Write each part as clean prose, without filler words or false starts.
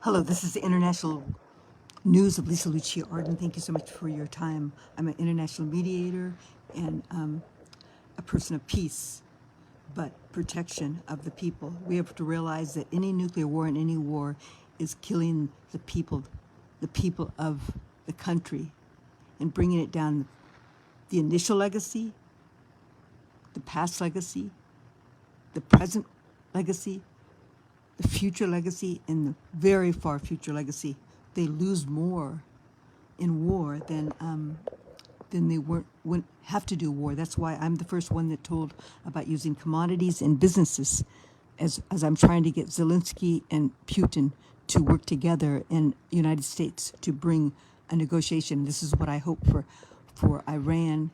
Hello, this is the International News of Lúcia Arden. Thank you so much for your time. I'm an international mediator and a person of peace, but protection of the people. We have to realize that any nuclear war and any war is killing the people of the country, and bringing it down. The initial legacy, the past legacy, the present legacy, the future legacy, and the very far future legacy. They lose more in war than they wouldn't have to do war. That's why I'm the first one that told about using commodities and businesses as I'm trying to get Zelensky and Putin to work together in the United States to bring a negotiation. This is what I hope for Iran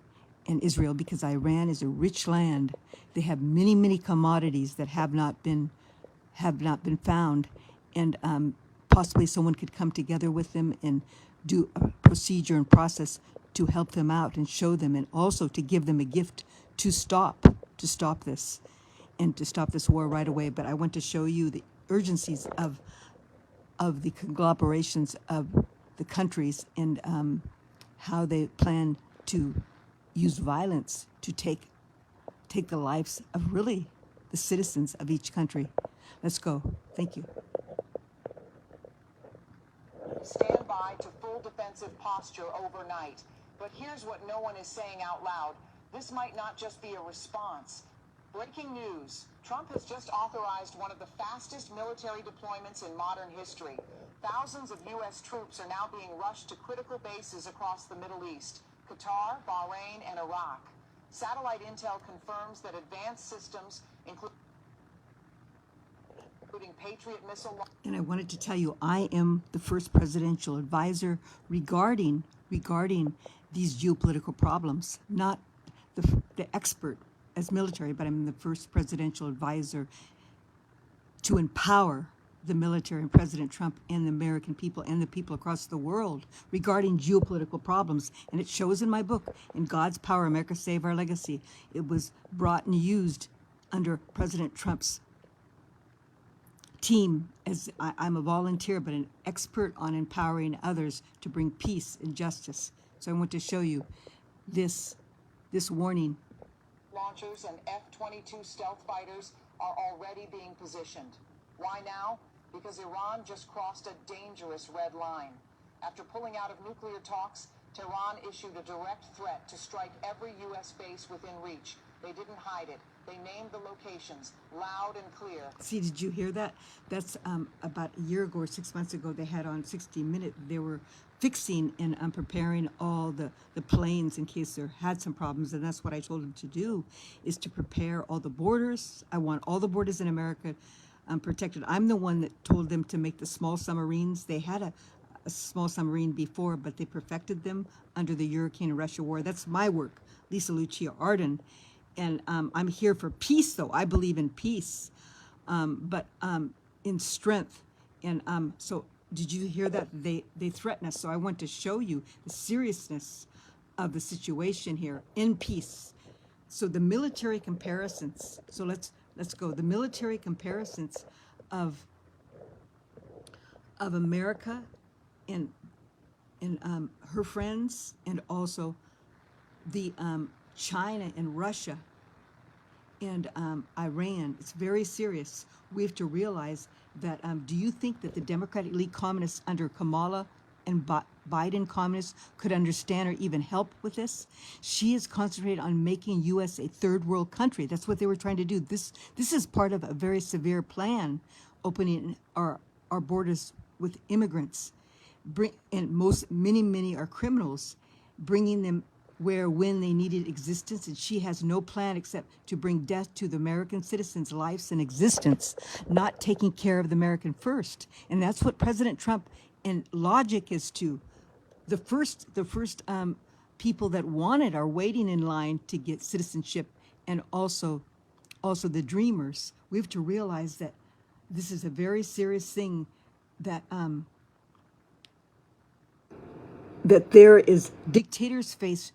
and Israel, because Iran is a rich land. They have many, many commodities that have not been found, and possibly someone could come together with them and do a procedure and process to help them out and show them, and also to give them a gift to stop this and to stop this war right away. But I want to show you the urgencies of the conglomerations of the countries, and how they plan to use violence to take the lives of really the citizens of each country. Let's go. Thank you. Stand by to full defensive posture overnight. But here's what no one is saying out loud. This might not just be a response. Breaking news. Trump has just authorized one of the fastest military deployments in modern history. Thousands of U.S. troops are now being rushed to critical bases across the Middle East, Qatar, Bahrain, and Iraq. Satellite intel confirms that advanced systems, including Patriot missile. And I wanted to tell you, I am the first presidential advisor regarding these geopolitical problems. Not the expert as military, but I'm the first presidential advisor to empower the military and President Trump and the American people and the people across the world regarding geopolitical problems. And it shows in my book, In God's Power, America Save Our Legacy. It was brought and used under President Trump's team. As I'm a volunteer, but an expert on empowering others to bring peace and justice. So I want to show you this warning. Launchers and F-22 stealth fighters are already being positioned. Why now? Because Iran just crossed a dangerous red line. After pulling out of nuclear talks, Tehran issued a direct threat to strike every U.S. base within reach. They didn't hide it. They named the locations loud and clear. See, did you hear that? That's about a year ago or 6 months ago, they had on 60 Minutes, they were fixing and preparing all the planes in case there had some problems. And that's what I told them to do, is to prepare all the borders. I want all the borders in America protected. I'm the one that told them to make the small submarines. They had a small submarine before, but they perfected them under the Ukraine-Russia war. That's my work, Lúcia Arden. And I'm here for peace, though. I believe in peace, but in strength. And so did you hear that? They threaten us. So I want to show you the seriousness of the situation here in peace. So the military comparisons. So let's go. The military comparisons of America and her friends, and also the China and Russia and Iran. It's very serious. We have to realize that, do you think that the Democratic League communists under Kamala and Biden communists could understand or even help with this? She is concentrated on making U.S. a third world country. That's what they were trying to do. This is part of a very severe plan, opening our borders with immigrants. Many are criminals, bringing them when they needed existence, and she has no plan except to bring death to the American citizens' lives and existence, not taking care of the American first. And that's what President Trump and logic is to. The first people that want it are waiting in line to get citizenship, and also the dreamers. We have to realize that this is a very serious thing, that that there is dictators face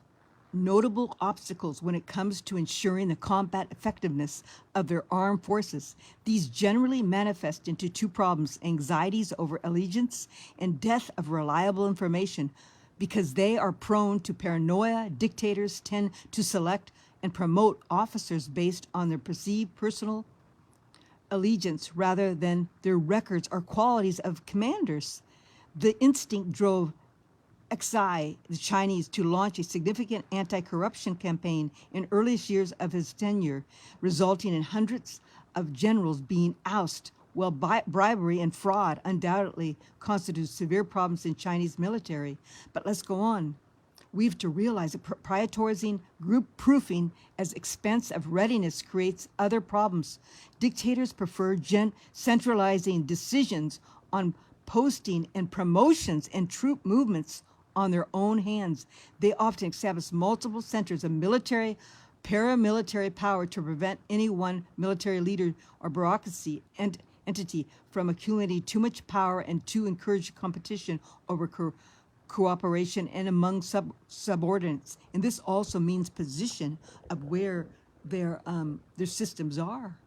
notable obstacles when it comes to ensuring the combat effectiveness of their armed forces. These generally manifest into two problems: anxieties over allegiance and death of reliable information. Because they are prone to paranoia, dictators tend to select and promote officers based on their perceived personal allegiance rather than their records or qualities of commanders. The instinct drove Xi, the Chinese, to launch a significant anti-corruption campaign in earliest years of his tenure, resulting in hundreds of generals being ousted, while bribery and fraud undoubtedly constitute severe problems in Chinese military. But let's go on. We have to realize that prioritizing group proofing as expense of readiness creates other problems. Dictators prefer centralizing decisions on posting and promotions and troop movements on their own hands. They often establish multiple centers of military, paramilitary power to prevent any one military leader or bureaucracy and entity from accumulating too much power and to encourage competition over cooperation and among subordinates. And this also means position of where their systems are.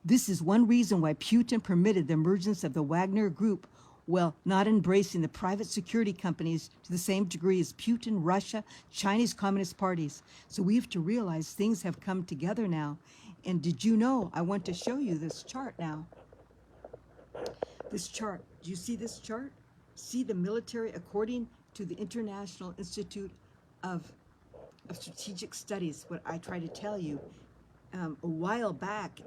This is one reason why Putin permitted the emergence of the Wagner Group, while not embracing the private security companies to the same degree as Putin, Russia, Chinese Communist parties. So we have to realize things have come together now. And did you know, I want to show you this chart now. This chart, do you see this chart? See the military according to the International Institute of Strategic Studies, what I try to tell you. A while back,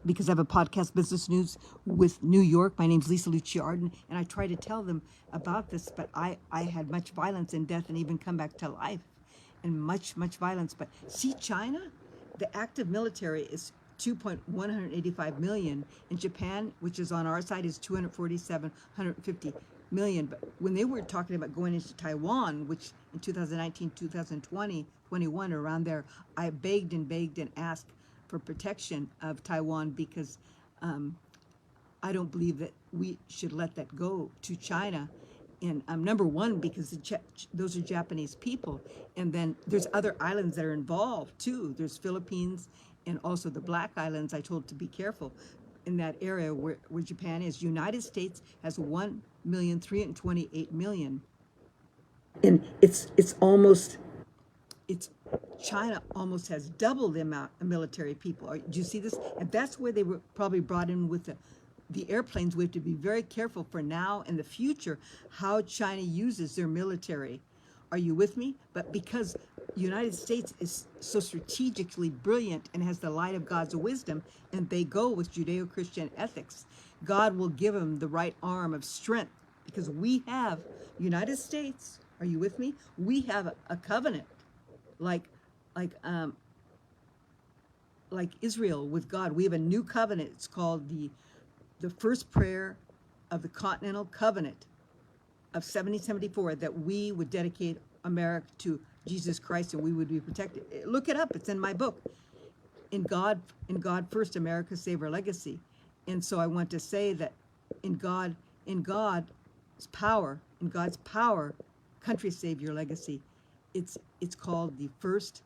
because I have a podcast, Business News with New York. My name's Lúcia Arden, and I try to tell them about this, but I had much violence and death and even come back to life and much violence. But see China, the active military is 2.185 million. In Japan, which is on our side, is 150 million. But when they were talking about going into Taiwan, which in 2019, 2020, 21, around there, I begged and asked for protection of Taiwan because I don't believe that we should let that go to China. And number one, because those are Japanese people. And then there's other islands that are involved too. There's Philippines and also the Black Islands, I told to be careful in that area where Japan is. United States has 1,328,000. And China almost has double the amount of military people. Do you see this? And that's where they were probably brought in with the airplanes. We have to be very careful for now and the future how China uses their military. Are you with me? But because the United States is so strategically brilliant and has the light of God's wisdom, and they go with Judeo-Christian ethics, God will give them the right arm of strength, because we have, United States, are you with me? We have a covenant like Israel with God. We have a new covenant. It's called the first prayer of the Continental Covenant of 1774, that we would dedicate America to Jesus Christ and we would be protected. Look it up. It's in my book. In God first, America save our legacy. And so I want to say that in God's power, country save your legacy. It's called the first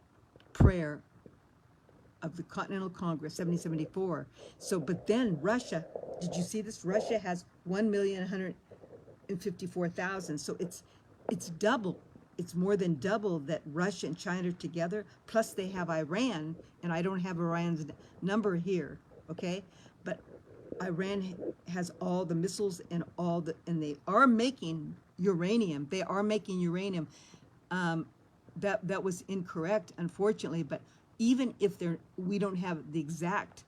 prayer of the Continental Congress, 1774. So, but then Russia, did you see this? Russia has 1,154,000. So it's double. It's more than double that Russia and China are together. Plus they have Iran, and I don't have Iran's number here, okay? But Iran has all the missiles and they are making uranium. They are making uranium. That was incorrect, unfortunately. But even if we don't have the exact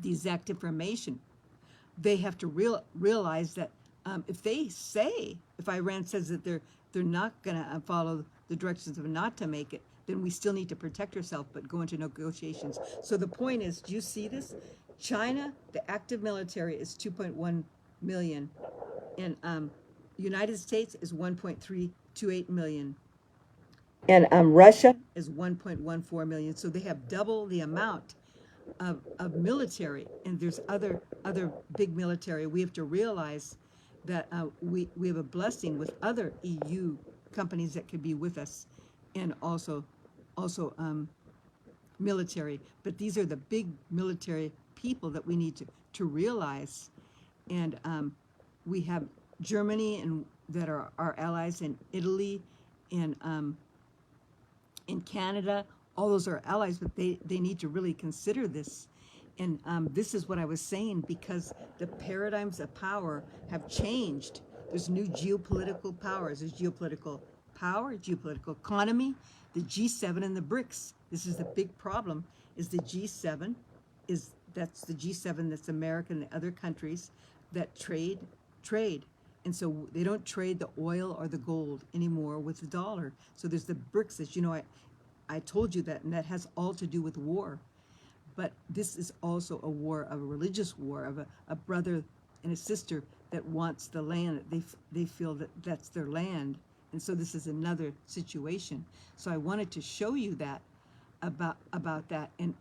information, they have to realize that if Iran says that they're not going to follow the directions of not to make it, then we still need to protect ourselves, but go into negotiations. So the point is, do you see this? China, the active military is 2.1 million, and United States is 1.328 million. And Russia is 1.14 million. So they have double the amount of military, and there's other big military. We have to realize that we have a blessing with other EU companies that could be with us. and also military. But these are the big military people that we need to realize. And we have Germany and that are our allies, in Italy, and in Canada. All those are allies, but they need to really consider this. And this is what I was saying, because the paradigms of power have changed. There's new geopolitical powers. There's geopolitical power, geopolitical economy, the G7 and the BRICS. This is the big problem, is the G7 that's the G7, that's America and the other countries that trade. And so they don't trade the oil or the gold anymore with the dollar. So there's the BRICS, as you know, I told you that, and that has all to do with war. But this is also a war, of a religious war, of a brother and a sister that wants the land. They feel that that's their land. And so this is another situation. So I wanted to show you that, about that. And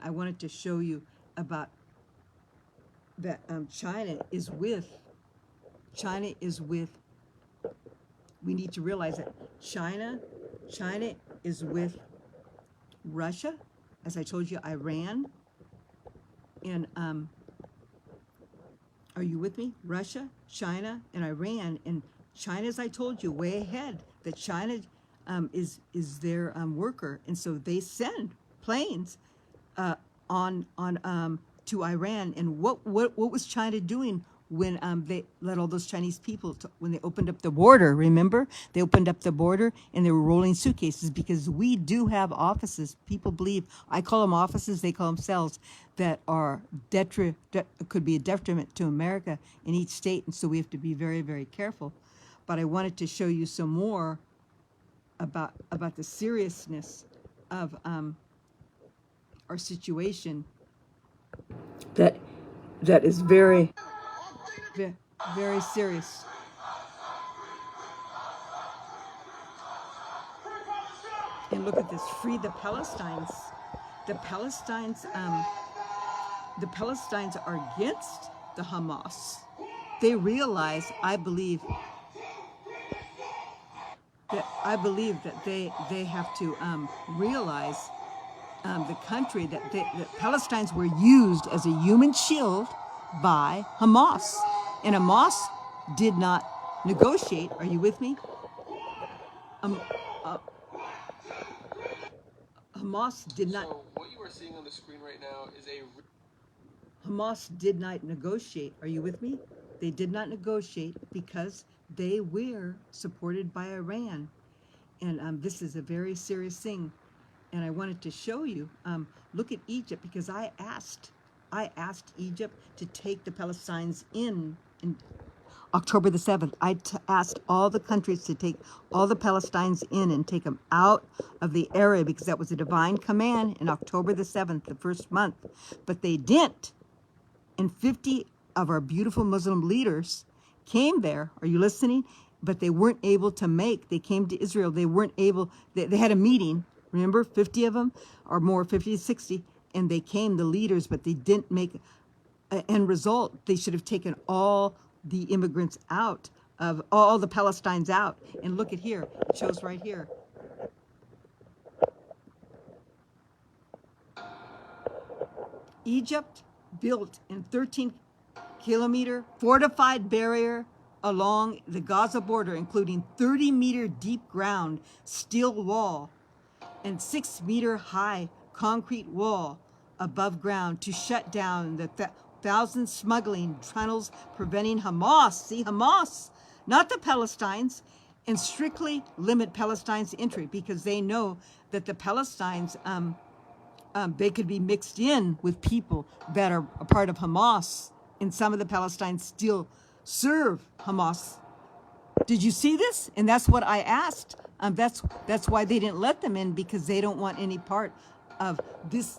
I wanted to show you about that China is with, we need to realize that China is with Russia, as I told you, Iran, and are you with me? Russia, China, and Iran. And China, as I told you, way ahead, that China is their worker, and so they send planes on to Iran. And what was China doing when they let all those Chinese people, when they opened up the border? Remember, they opened up the border and they were rolling suitcases, because we do have offices. People believe, I call them offices, they call them cells, that are could be a detriment to America in each state. And so we have to be very, very careful. But I wanted to show you some more about the seriousness of our situation, that is very, very serious. And look at this: free the Palestinians. The Palestinians are against the Hamas. They realize, I believe that they have to realize, the country, that Palestinians were used as a human shield by Hamas. And Hamas did not negotiate. Are you with me? Hamas did not. So what you are seeing on the screen right now is Hamas did not negotiate. Are you with me? They did not negotiate because they were supported by Iran. And this is a very serious thing. And I wanted to show you, look at Egypt, because I asked Egypt to take the Palestinians in October the 7th. I asked all the countries to take all the Palestinians in and take them out of the area, because that was a divine command in October the 7th, the first month. But they didn't. And 50 of our beautiful Muslim leaders came there. Are you listening? But they weren't able to they came to Israel. They weren't able, they had a meeting. Remember, 50 of them or more, 50 to 60, and they came, the leaders, but they didn't make an end result. They should have taken all the immigrants out, of all the Palestinians out. And look at here, it shows right here. Egypt built a 13-kilometer fortified barrier along the Gaza border, including 30-meter deep ground steel wall and 6-meter high concrete wall above ground to shut down the thousand smuggling tunnels, preventing Hamas, see, Hamas, not the Palestinians, and strictly limit Palestinians' entry, because they know that the Palestinians, they could be mixed in with people that are a part of Hamas, and some of the Palestinians still serve Hamas. Did you see this? And that's what I asked. That's why they didn't let them in, because they don't want any part of this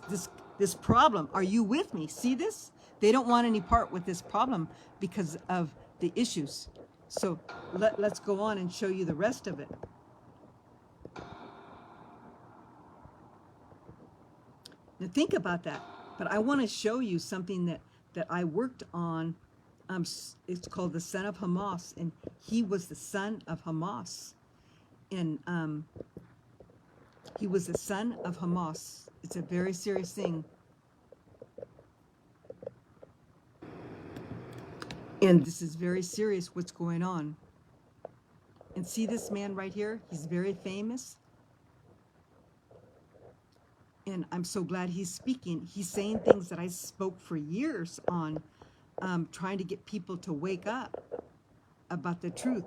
problem. Are you with me? See this? They don't want any part with this problem because of the issues. So let's go on and show you the rest of it. Now think about that. But I want to show you something that I worked on. It's called the Son of Hamas, and he was the son of Hamas. And He was the son of Hamas. It's a very serious thing. And this is very serious what's going on. And see this man right here? He's very famous. And I'm so glad he's speaking. He's saying things that I spoke for years on, trying to get people to wake up about the truth.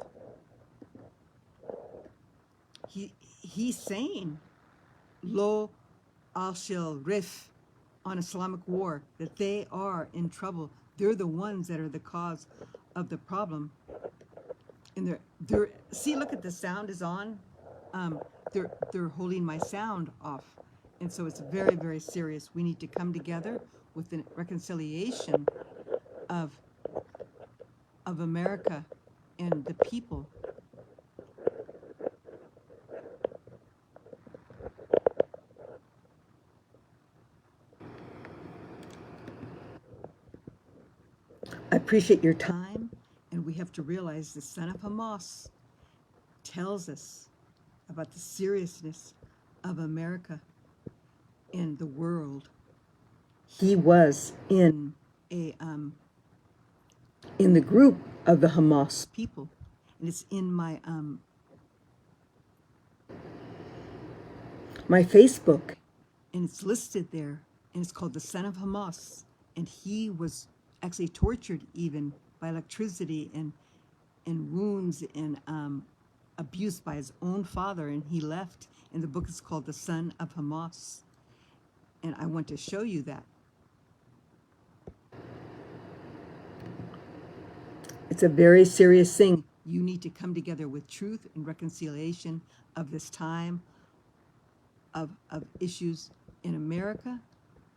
He's saying, Lo al-Shil Rif on Islamic war, that they are in trouble. They're the ones that are the cause of the problem. And they're see, look at the sound is on. They're holding my sound off. And so it's very, very serious. We need to come together with the reconciliation of America and the people. I appreciate your time, and we have to realize the son of Hamas tells us about the seriousness of America and the world. He was in the group of the Hamas people, and it's in my my Facebook, and it's listed there, and it's called the Son of Hamas, and he was actually tortured even by electricity and wounds and abused by his own father, and he left, and the book is called the Son of Hamas, and I want to show you that. It's a very serious thing. You need to come together with truth and reconciliation of this time of issues in America,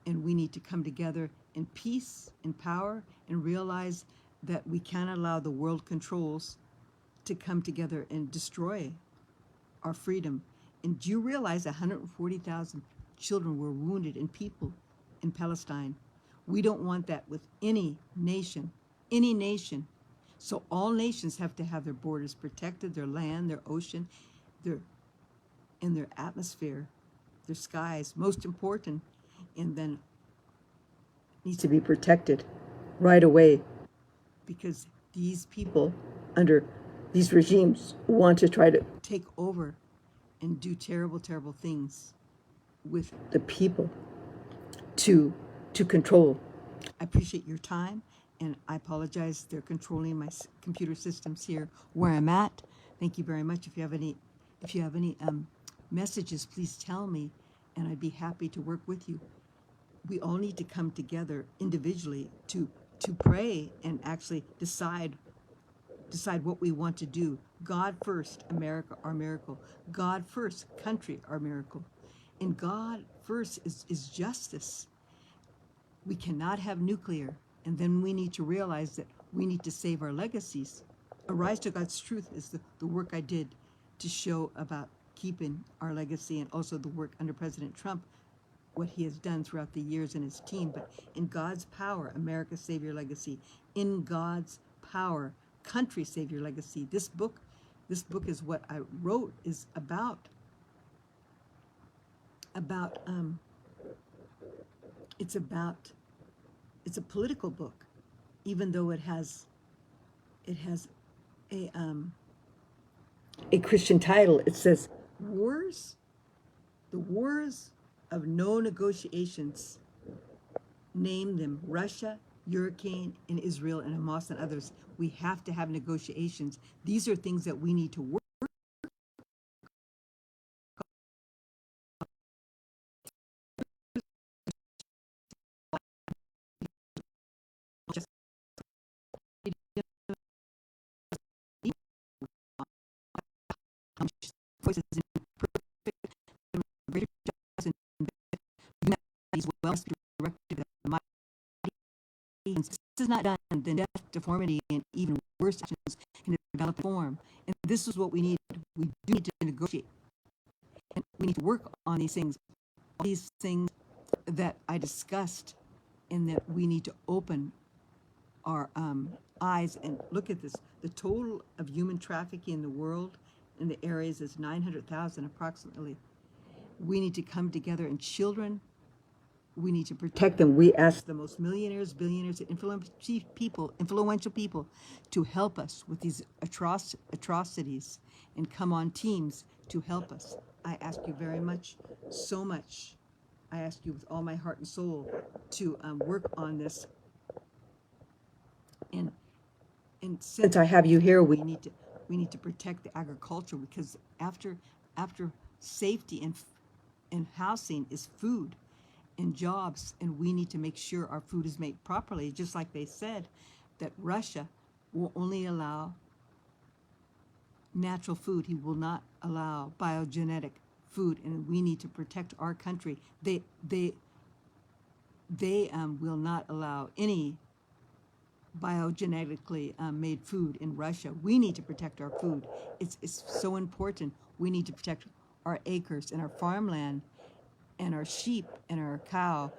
and we need to come together in peace and power and realize that we can't allow the world controls to come together and destroy our freedom. And do you realize 140,000 children were wounded and people in Palestine? We don't want that with any nation, any nation. So all nations have to have their borders protected, their land, their ocean, their atmosphere, their skies, most important, and then needs to be protected right away, because these people under these regimes want to try to take over and do terrible, terrible things with the people to control. I appreciate your time, and I apologize. They're controlling my computer systems here where I'm at. Thank you very much. If you have any messages, please tell me, and I'd be happy to work with you. We all need to come together individually to pray and actually decide what we want to do. God first, America, our miracle. God first, country, our miracle. And God first is justice. We cannot have nuclear. And then we need to realize that we need to save our legacies. Arise to God's truth is the work I did to show about keeping our legacy, and also the work under President Trump, what he has done throughout the years in his team. But in God's power, America, save your legacy. In God's power, country, save your legacy. This book is what I wrote, is about it's a political book, even though it has a Christian title. It says wars, the wars of no negotiations. Name them: Russia, Hurricane, and Israel, and Hamas, and others. We have to have negotiations. These are things that we need to work. Voices in perfect, greater justice and as well as directive of the mighty. This is not done, then death, deformity, and even worse actions can develop form. And this is what we need. We do need to negotiate. And we need to work on these things. All these things that I discussed, and that we need to open our eyes and look at this. The total of human trafficking in the world in the areas is 900,000 approximately. We need to come together, and children, we need to protect them. We ask the most millionaires, billionaires, and influential people to help us with these atrocities and come on teams to help us. I ask you very much, so much. I ask you with all my heart and soul to work on this. And since I have you here, we need to protect the agriculture, because after safety and housing is food and jobs, and we need to make sure our food is made properly. Just like they said that Russia will only allow natural food. He will not allow biogenetic food, and we need to protect our country. They will not allow any biogenetically made food in Russia. We need to protect our food. It's so important. We need to protect our acres and our farmland and our sheep and our cow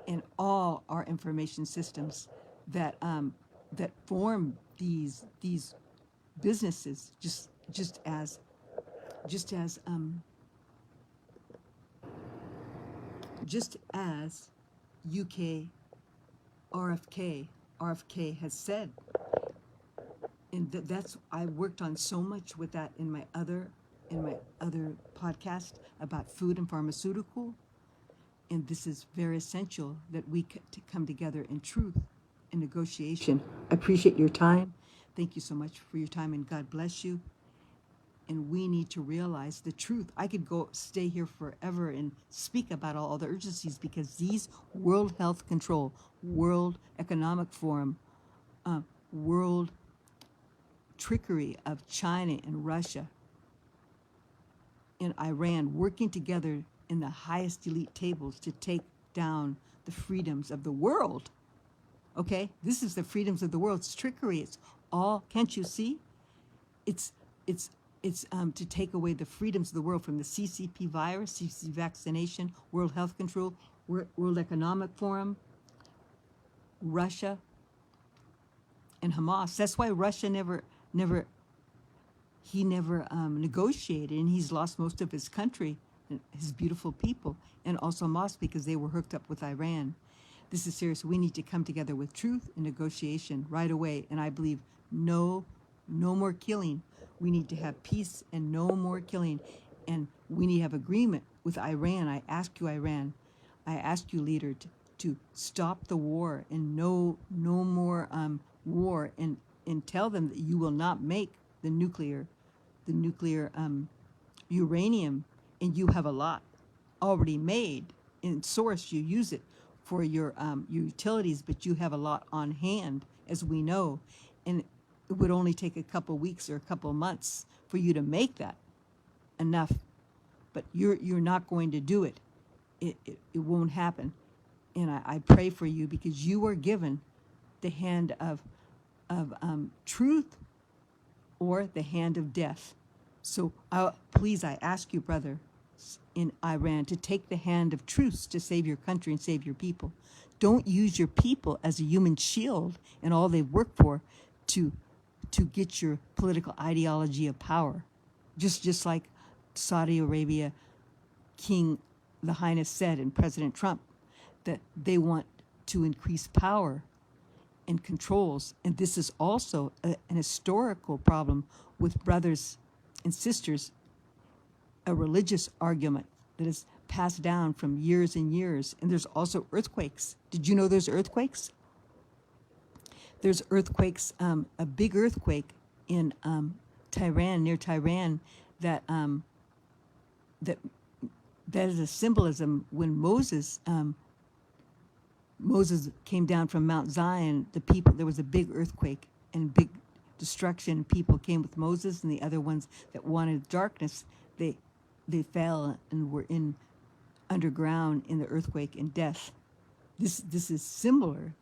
and all our information systems that that form these businesses, just as UK RFK has said. And that's, I worked on so much with that in my other podcast about food and pharmaceutical. And this is very essential that we come together in truth and negotiation. I appreciate your time. Thank you so much for your time, and God bless you. And we need to realize the truth. I could stay here forever and speak about all the urgencies, because these World Health Control, World Economic Forum, world trickery of China and Russia and Iran working together in the highest elite tables to take down the freedoms of the world. Okay? This is the freedoms of the world. It's trickery. It's all, can't you see? It's to take away the freedoms of the world from the CCP virus, CCP vaccination, World Health Control, World Economic Forum, Russia, and Hamas. That's why Russia never negotiated, and he's lost most of his country, his beautiful people, and also Hamas, because they were hooked up with Iran. This is serious. We need to come together with truth and negotiation right away, and I believe no more killing. We need to have peace and no more killing, and we need to have agreement with Iran. I ask you, Iran, I ask you, leader, to stop the war and no more war, and tell them that you will not make the nuclear uranium, and you have a lot already made in source. You use it for your utilities, but you have a lot on hand, as we know, and it would only take a couple weeks or a couple months for you to make that enough. But you're not going to do it. It won't happen. And I pray for you, because you are given the hand of truth or the hand of death. So please, I ask you, brother in Iran, to take the hand of truth to save your country and save your people. Don't use your people as a human shield and all they've worked for to get your political ideology of power. Just like Saudi Arabia King the Highness said, and President Trump, that they want to increase power and controls. And this is also an historical problem with brothers and sisters, a religious argument that is passed down from years and years. And there's also earthquakes. Did you know there's earthquakes? There's earthquakes, a big earthquake in Tehran, near Tehran, that is a symbolism. When Moses came down from Mount Zion, there was a big earthquake and big destruction. People came with Moses, and the other ones that wanted darkness, they fell and were underground in the earthquake and death. This is similar.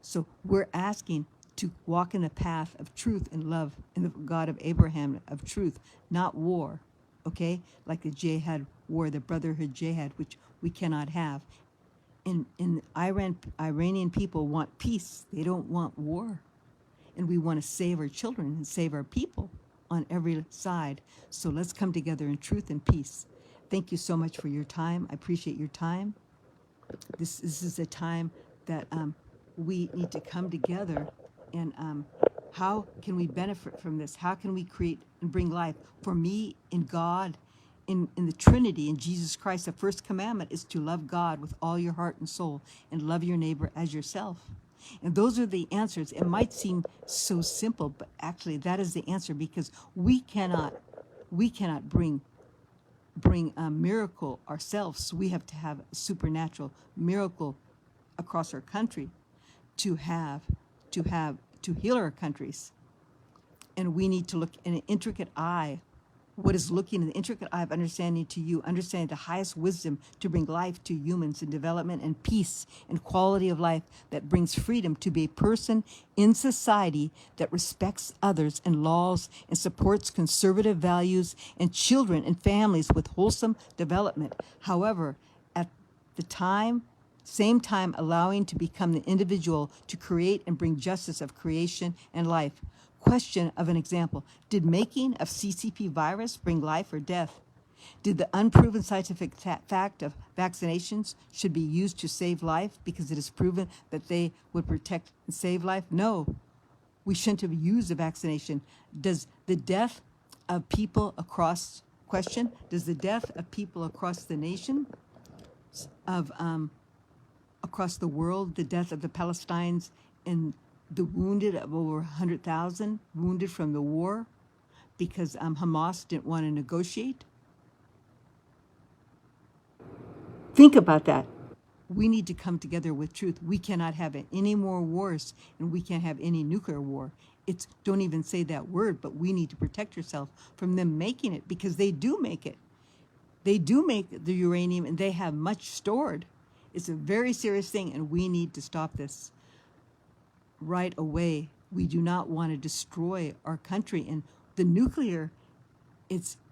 So we're asking to walk in the path of truth and love, in the God of Abraham, of truth, not war, okay? Like the jihad war, the brotherhood jihad, which we cannot have. And Iranian people want peace. They don't want war. And we want to save our children and save our people on every side. So let's come together in truth and peace. Thank you so much for your time. I appreciate your time. This is a time that we need to come together and how can we benefit from this? How can we create and bring life? For me, in God, in the Trinity, in Jesus Christ, the first commandment is to love God with all your heart and soul and love your neighbor as yourself. And those are the answers. It might seem so simple, but actually that is the answer, because we cannot bring a miracle ourselves. We have to have a supernatural miracle across our country to heal our countries. And we need to look in an intricate eye. What is looking in the intricate eye of understanding to you, understanding the highest wisdom to bring life to humans and development and peace and quality of life that brings freedom to be a person in society that respects others and laws and supports conservative values and children and families with wholesome development. However, at the same time allowing to become the individual to create and bring justice of creation and life. Question of an example. Did making of CCP virus bring life or death? Did the unproven scientific fact of vaccinations should be used to save life because it is proven that they would protect and save life? No, we shouldn't have used the vaccination. Does the death of people across the nation, across the world, the death of the Palestinians and the wounded of over 100,000 wounded from the war because Hamas didn't want to negotiate? Think about that. We need to come together with truth. We cannot have any more wars, and we can't have any nuclear war. Don't even say that word, but we need to protect yourself from them making it, because they do make it. They do make the uranium, and they have much stored. It's a very serious thing, and we need to stop this right away. We do not want to destroy our country. And the nuclear,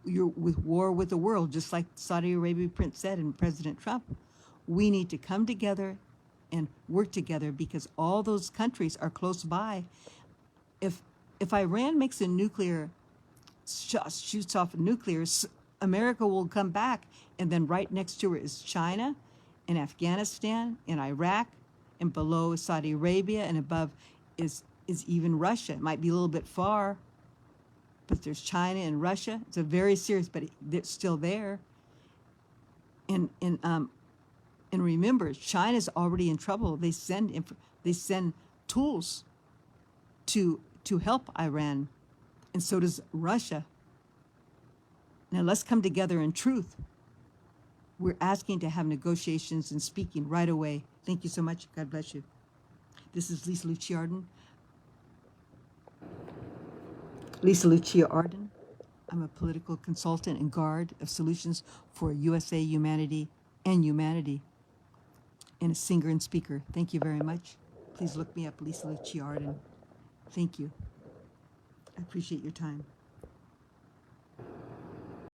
you're with war with the world, just like Saudi Arabia Prince said and President Trump. We need to come together and work together, because all those countries are close by. If Iran makes a nuclear, shoots off nuclear, America will come back, and then right next to it is China and Afghanistan and Iraq, and below is Saudi Arabia, and above is even Russia. It might be a little bit far, but there's China and Russia. It's a very serious, but it's still there. And remember, China's already in trouble. They send tools to help Iran, and so does Russia. Now let's come together in truth. We're asking to have negotiations and speaking right away. Thank you so much. God bless you. This is Lúcia Arden. I'm a political consultant and guard of solutions for USA Humanity and Humanity, and a singer and speaker. Thank you very much. Please look me up, Lúcia Arden. Thank you. I appreciate your time.